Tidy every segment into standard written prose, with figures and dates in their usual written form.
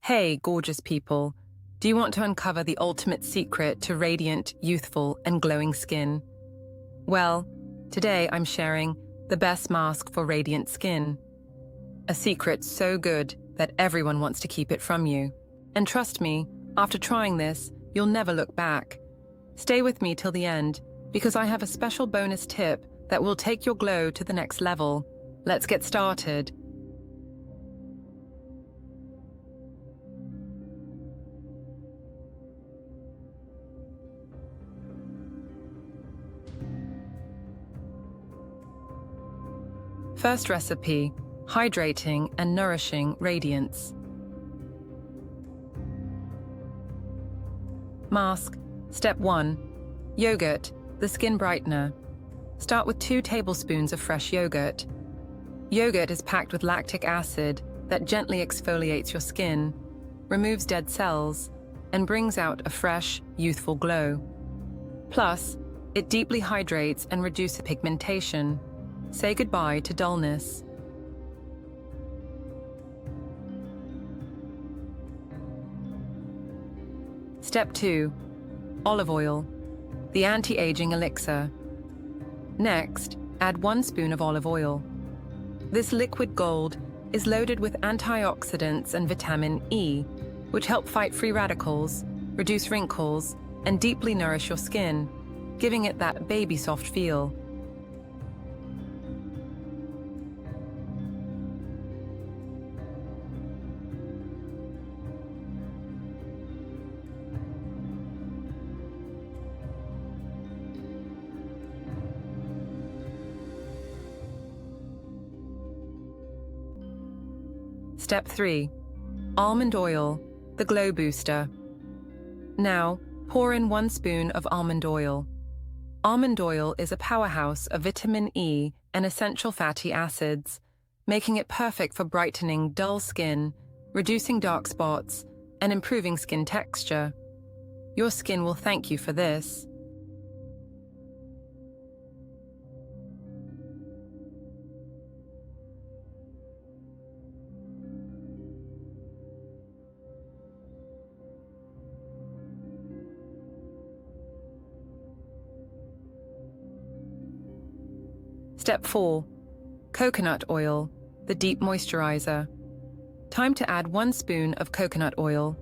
Hey, gorgeous people. Do you want to uncover the ultimate secret to radiant, youthful, and glowing skin? Well, today I'm sharing the best mask for radiant skin. A secret so good that everyone wants to keep it from you. And trust me, after trying this, you'll never look back. Stay with me till the end, because I have a special bonus tip that will take your glow to the next level. Let's get started. First recipe, hydrating and nourishing radiance. Mask. Step 1. Yogurt, the skin brightener. Start with 2 tablespoons of fresh yogurt. Yogurt is packed with lactic acid that gently exfoliates your skin, removes dead cells, and brings out a fresh, youthful glow. Plus, it deeply hydrates and reduces pigmentation. Say goodbye to dullness. Step 2. Olive oil, the anti-aging elixir. Next, add 1 spoon of olive oil. This liquid gold is loaded with antioxidants and vitamin E, which help fight free radicals, reduce wrinkles, and deeply nourish your skin, giving it that baby-soft feel. Step 3. Almond oil, the glow booster. Now, pour in 1 spoon of almond oil. Almond oil is a powerhouse of vitamin E and essential fatty acids, making it perfect for brightening dull skin, reducing dark spots, and improving skin texture. Your skin will thank you for this. Step 4. Coconut oil, the deep moisturizer. Time to add 1 spoon of coconut oil.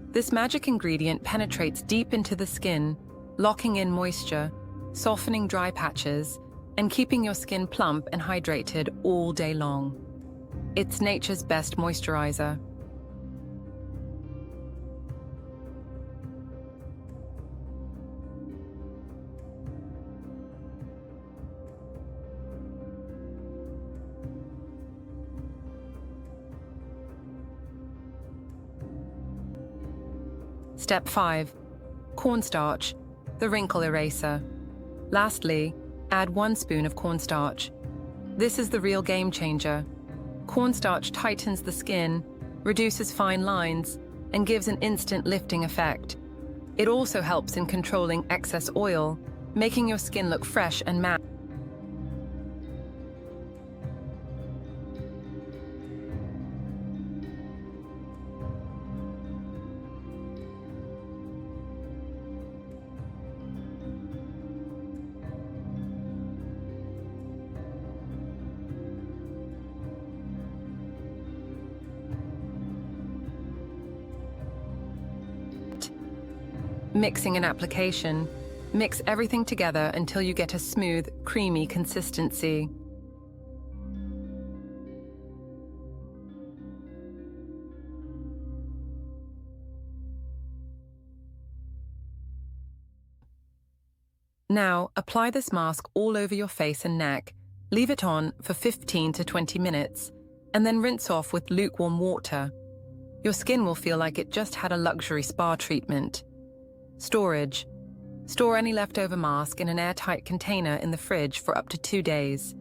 This magic ingredient penetrates deep into the skin, locking in moisture, softening dry patches, and keeping your skin plump and hydrated all day long. It's nature's best moisturizer. Step 5. Cornstarch, the wrinkle eraser. Lastly, add 1 spoon of cornstarch. This is the real game changer. Cornstarch tightens the skin, reduces fine lines, and gives an instant lifting effect. It also helps in controlling excess oil, making your skin look fresh and matte. Mixing and application. Mix everything together until you get a smooth, creamy consistency. Now, apply this mask all over your face and neck. Leave it on for 15 to 20 minutes, and then rinse off with lukewarm water. Your skin will feel like it just had a luxury spa treatment. Storage. Store any leftover mask in an airtight container in the fridge for up to 2 days.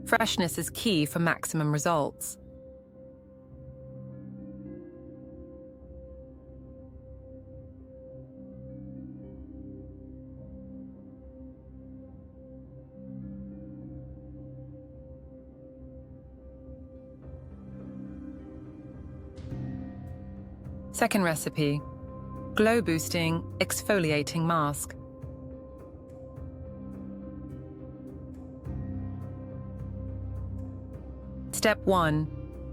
Freshness is key for maximum results. Second recipe, glow-boosting, exfoliating mask. Step 1.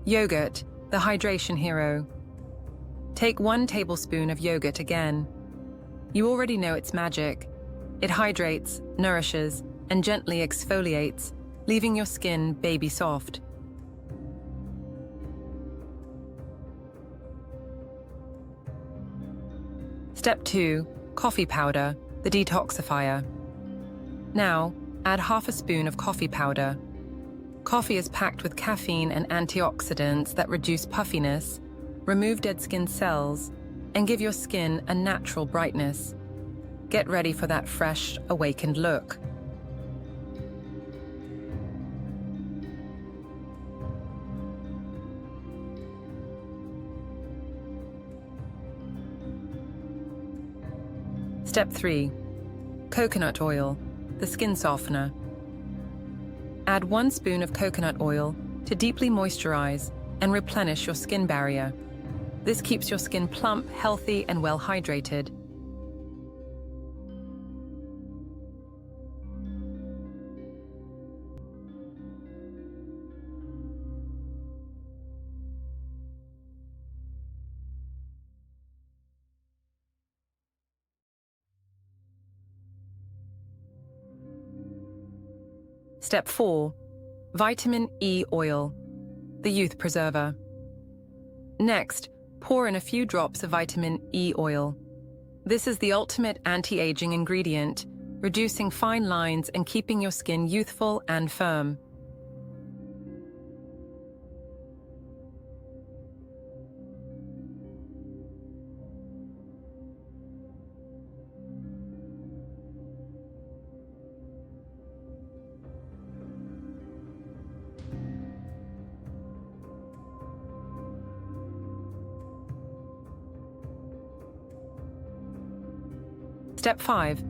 Yogurt, the hydration hero. Take 1 tablespoon of yogurt again. You already know its magic. It hydrates, nourishes, and gently exfoliates, leaving your skin baby soft. Step 2. Coffee powder, the detoxifier. Now, add half a spoon of coffee powder. Coffee is packed with caffeine and antioxidants that reduce puffiness, remove dead skin cells, and give your skin a natural brightness. Get ready for that fresh, awakened look. Step 3. Coconut oil, the skin softener. Add 1 spoon of coconut oil to deeply moisturize and replenish your skin barrier. This keeps your skin plump, healthy, and well hydrated. Step 4. Vitamin E oil, the youth preserver. Next, pour in a few drops of vitamin E oil. This is the ultimate anti-aging ingredient, reducing fine lines and keeping your skin youthful and firm. Step 5.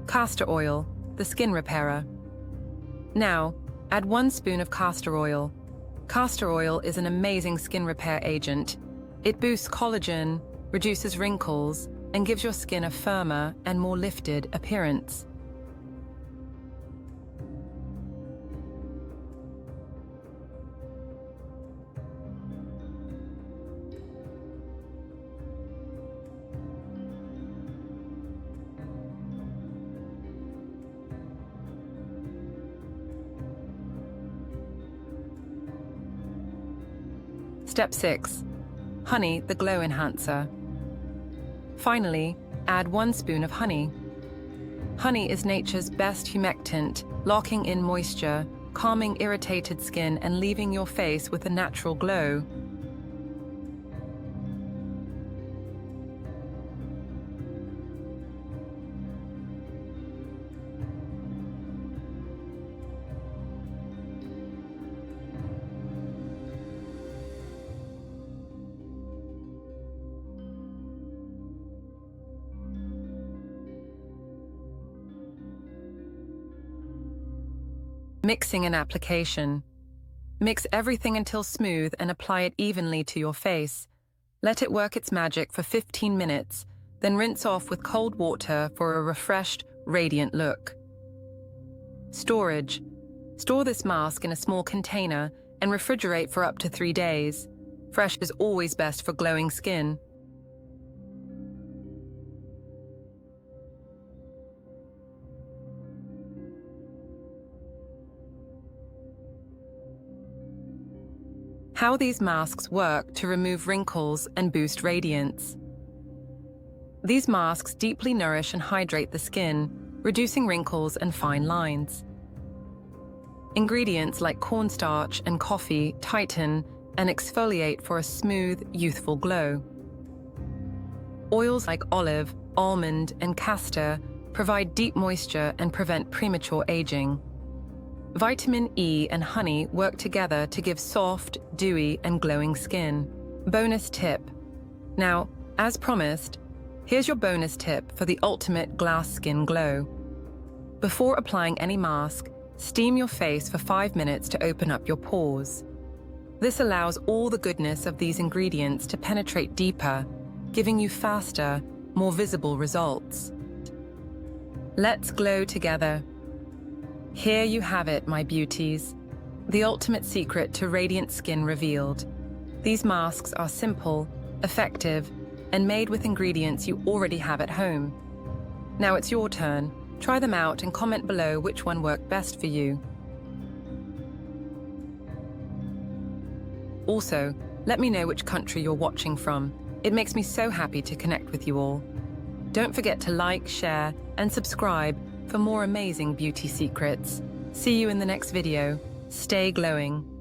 Castor oil, the skin repairer. Now, add 1 spoon of castor oil. Castor oil is an amazing skin repair agent. It boosts collagen, reduces wrinkles, and gives your skin a firmer and more lifted appearance. Step 6. Honey, the glow enhancer. Finally, add 1 spoon of honey. Honey is nature's best humectant, locking in moisture, calming irritated skin, and leaving your face with a natural glow. Mixing and application. Mix everything until smooth and apply it evenly to your face. Let it work its magic for 15 minutes, then rinse off with cold water for a refreshed, radiant look. Storage. Store this mask in a small container and refrigerate for up to 3 days. Fresh is always best for glowing skin. How these masks work to remove wrinkles and boost radiance. These masks deeply nourish and hydrate the skin, reducing wrinkles and fine lines. Ingredients like cornstarch and coffee tighten and exfoliate for a smooth, youthful glow. Oils like olive, almond, and castor provide deep moisture and prevent premature aging. Vitamin E and honey work together to give soft, dewy, and glowing skin. Bonus tip. Now, as promised, here's your bonus tip for the ultimate glass skin glow. Before applying any mask, steam your face for 5 minutes to open up your pores. This allows all the goodness of these ingredients to penetrate deeper, giving you faster, more visible results. Let's glow together. Here you have it, my beauties. The ultimate secret to radiant skin revealed. These masks are simple, effective, and made with ingredients you already have at home. Now it's your turn. Try them out and comment below which one worked best for you. Also, let me know which country you're watching from. It makes me so happy to connect with you all. Don't forget to like, share, and subscribe for more amazing beauty secrets. See you in the next video. Stay glowing.